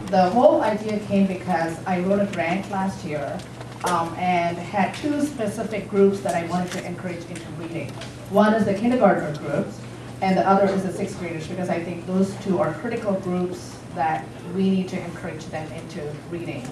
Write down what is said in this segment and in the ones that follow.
The whole idea came because I wrote a grant last year and had two specific groups that I wanted to encourage into reading. One is the kindergartner groups, and the other is the sixth graders, because I think those two are critical groups that we need to encourage them into reading.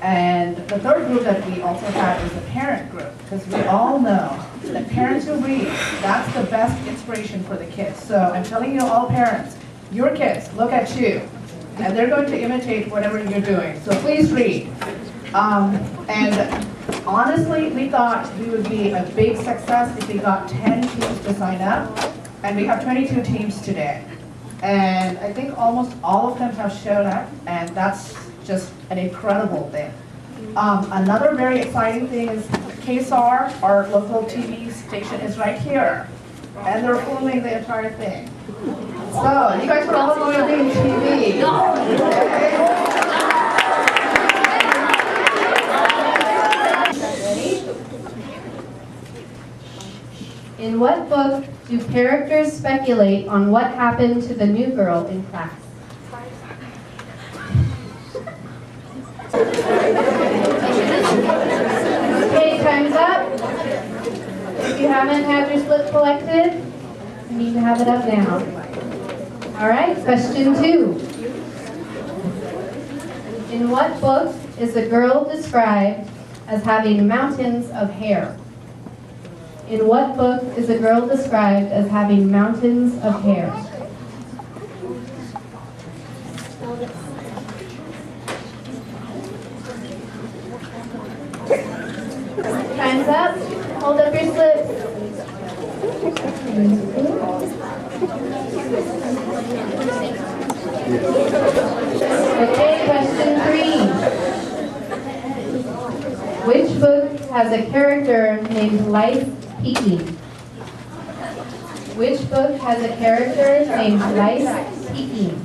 And the third group that we also have is the parent group, because we all know that parents who read, that's the best inspiration for the kids. So I'm telling you all parents, your kids look at you, and they're going to imitate whatever you're doing. So please read. And honestly, we thought we would be a big success if we got 10 teams to sign up, and we have 22 teams today. And I think almost all of them have shown up, and that's just an incredible thing. Another very exciting thing is KSAR, our local TV station, is right here, and they're filming the entire thing. So you guys are all going to be in TV. In what book do characters speculate on what happened to the new girl in class? Okay, time's up. If you haven't had your slip collected, you need to have it up now. All right, question 2. In what book is a girl described as having mountains of hair? In what book is a girl described as having mountains of hair? Time's up. Hold up your slips. Okay, question 3. Which book has a character named Life Peaking? Which book has a character named Life Peaking?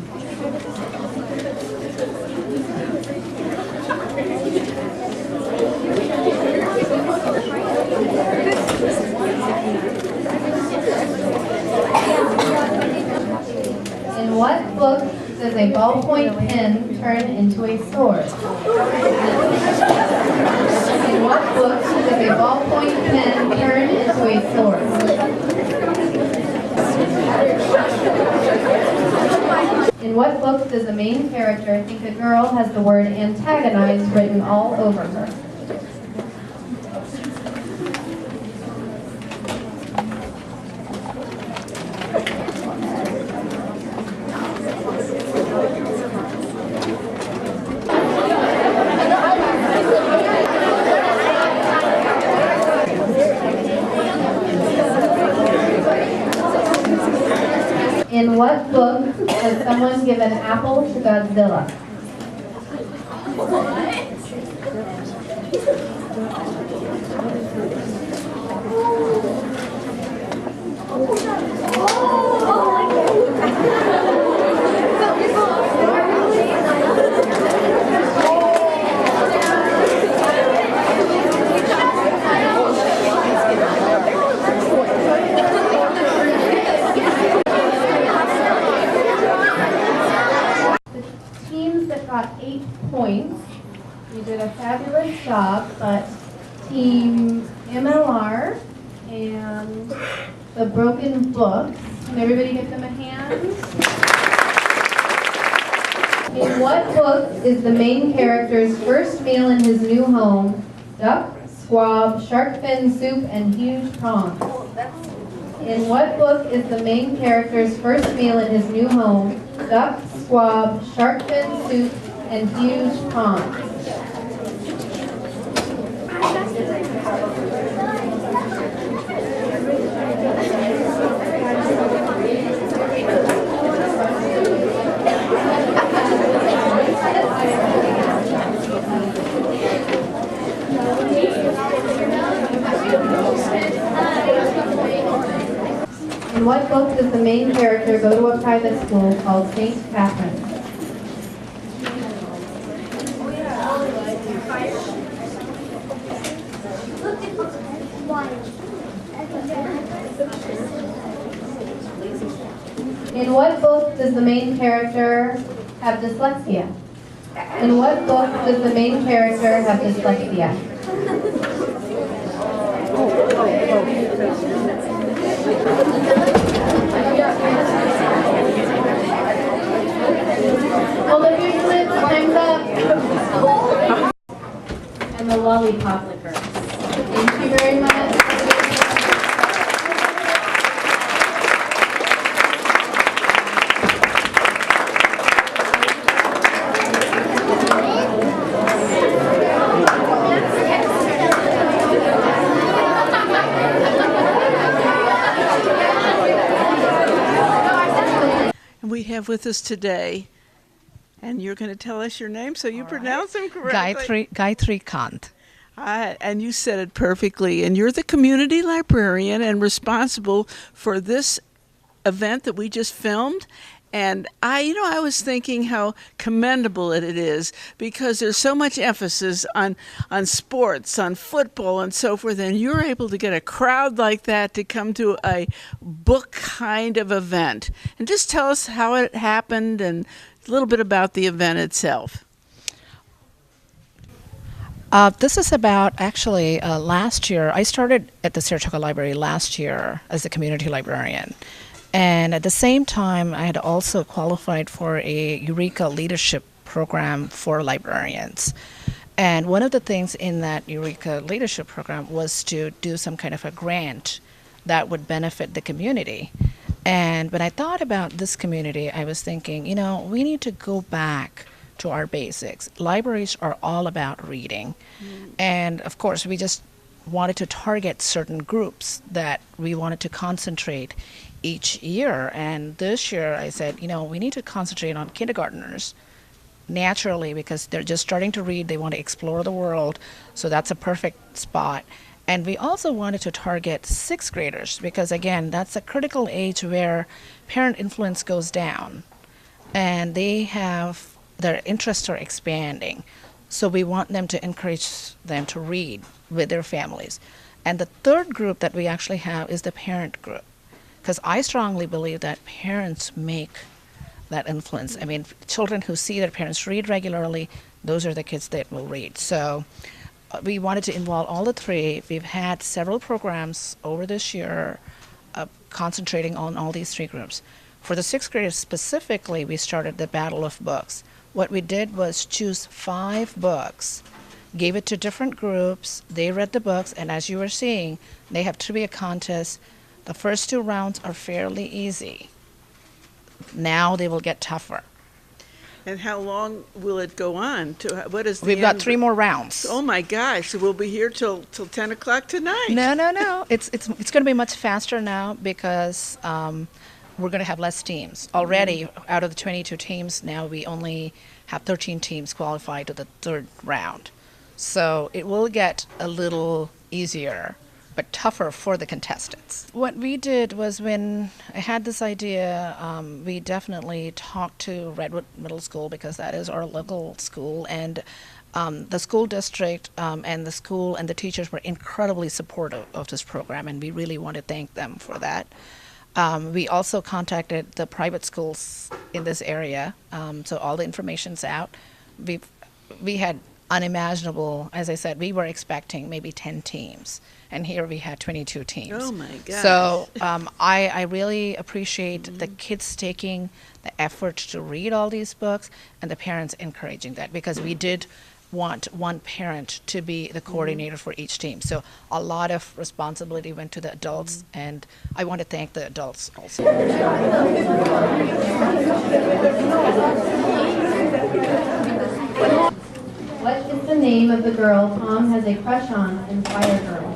In what book does a ballpoint pen turn into a sword? In what book does a ballpoint pen turn into a sword? In what book does the main character think a girl has the word antagonize written all over her? In what book does someone give an apple to Godzilla? Got 8 points. You did a fabulous job, but Team MLR and the Broken Books, can everybody give them a hand? In what book is the main character's first meal in his new home duck, squab, shark fin soup, and huge prawns? In what book is the main character's first meal in his new home duck, squab, shark fin soup, and huge prawns? In what book does the main character go to a private school called St. Catherine? In what book does the main character have dyslexia? In what book does the main character have dyslexia? Hold up your lips, time's up. And the lollipop licker. Thank you very much. We have with us today, and you're going to tell us your name so you pronounce them correctly. Gayatri Kant. And you said it perfectly. And you're the community librarian and responsible for this event that we just filmed. And I was thinking how commendable it is, because there's so much emphasis on sports, on football and so forth, and you're able to get a crowd like that to come to a book kind of event. And just tell us how it happened and a little bit about the event itself. This is about, actually, last year. I started at the Saratoga Library last year as a community librarian. And at the same time, I had also qualified for a Eureka Leadership Program for librarians. And one of the things in that Eureka Leadership Program was to do some kind of a grant that would benefit the community. And when I thought about this community, I was thinking, we need to go back to our basics. Libraries are all about reading. And of course, we just wanted to target certain groups that we wanted to concentrate each year. And this year I said, we need to concentrate on kindergartners naturally, because they're just starting to read, they want to explore the world, so that's a perfect spot. And we also wanted to target sixth graders, because again, that's a critical age where parent influence goes down and their interests are expanding. So we want them to encourage them to read with their families. And the third group that we actually have is the parent group, because I strongly believe that parents make that influence. I mean, children who see their parents read regularly, those are the kids that will read. So we wanted to involve all the three. We've had several programs over this year concentrating on all these three groups. For the sixth graders specifically, we started the Battle of Books. What we did was choose 5 books, gave it to different groups, they read the books, and as you were seeing, they have trivia contests. The first 2 rounds are fairly easy. Now they will get tougher. And how long will it go on? What is the We've got end? 3 more rounds. Oh my gosh, so we'll be here till 10 o'clock tonight. No. It's going to be much faster now, because we're going to have less teams. Already, out of the 22 teams, now we only have 13 teams qualified to the 3rd round. So it will get a little easier, but tougher for the contestants. What we did was, when I had this idea, we definitely talked to Redwood Middle School, because that is our local school, and the school district and the school and the teachers were incredibly supportive of this program, and we really want to thank them for that. We also contacted the private schools in this area, so all the information's out. We had unimaginable, as I said, we were expecting maybe 10 teams, and here we had 22 teams. Oh my gosh. So I really appreciate the kids taking the effort to read all these books, and the parents encouraging that, because we did want one parent to be the coordinator for each team. So a lot of responsibility went to the adults, and I want to thank the adults also. What is the name of the girl Tom has a crush on in Fire Girl?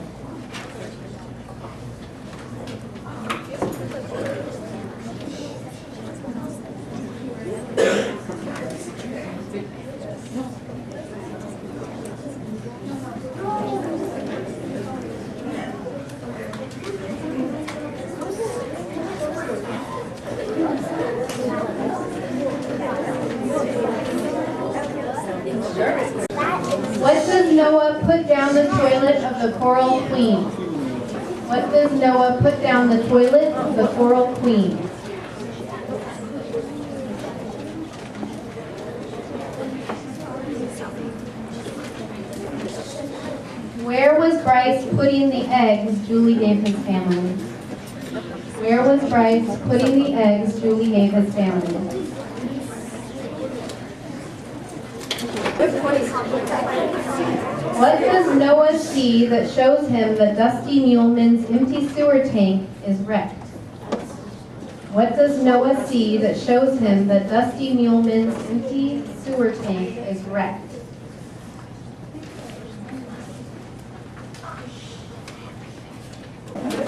What does Noah put down the toilet of the Coral Queen? What does Noah put down the toilet of the Coral Queen? Where was Bryce putting the eggs Julie gave his family? Where was Bryce putting the eggs Julie gave his family? What does Noah see that shows him that Dusty Muleman's empty sewer tank is wrecked? What does Noah see that shows him that Dusty Muleman's empty sewer tank is wrecked?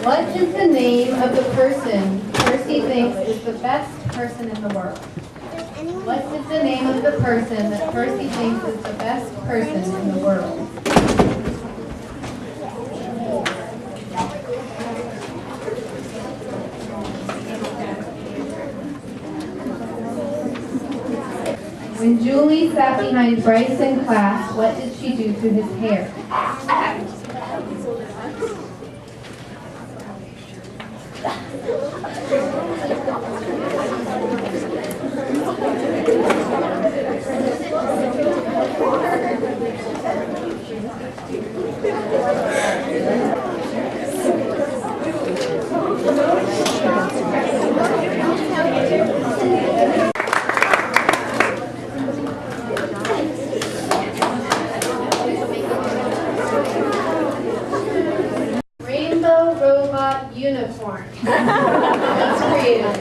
What is the name of the person Percy thinks is the best person in the world? What is the name of the person that Percy thinks is the best person in the world? When Julie sat behind Bryce in class, what did she do to his hair? Rainbow robot unicorn. That's creative.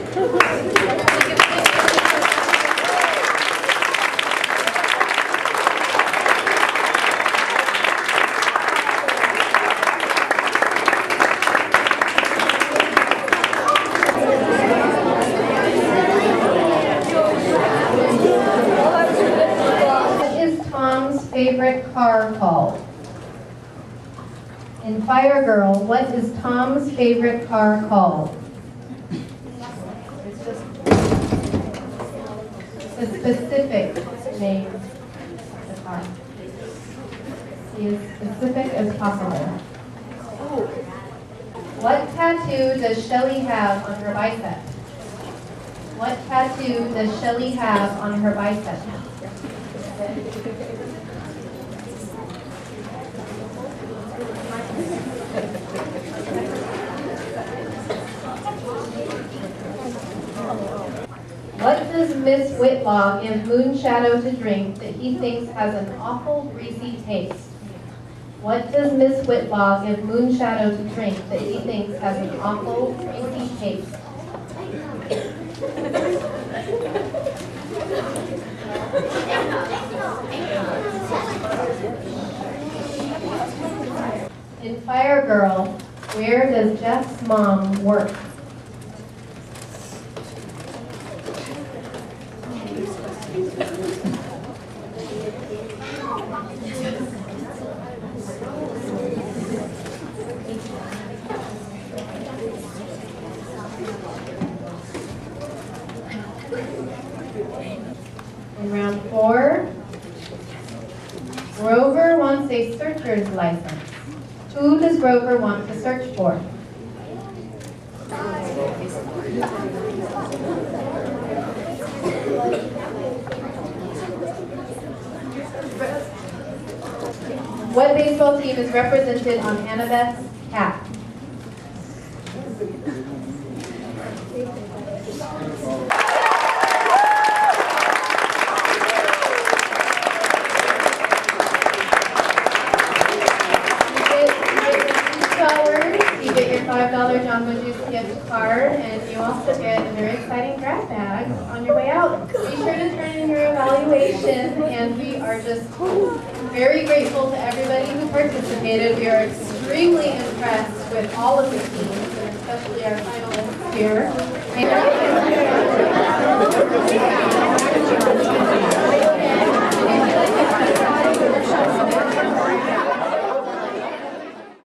What is Tom's favorite car called? In Fire Girl, what is Tom's favorite car called? It's just a specific name of the car. Be as specific as possible. What tattoo does Shelley have on her bicep? What tattoo does Shelley have on her bicep? What does Miss Whitlaw give Moonshadow to drink that he thinks has an awful greasy taste? What does Miss Whitlaw give Moonshadow to drink that he thinks has an awful greasy taste? In Fire Girl, where does Jeff's mom work? In round 4, Grover wants a searcher's license. Who does Grover want to search for? What baseball team is represented on Annabeth's cap? You get your $5 Jamba Juice gift card, and you also get a very exciting grab bag on your way out. Be sure to turn in your evaluation, and we are just very grateful to everybody who participated. We are extremely impressed with all of the teams, and especially our finalists here.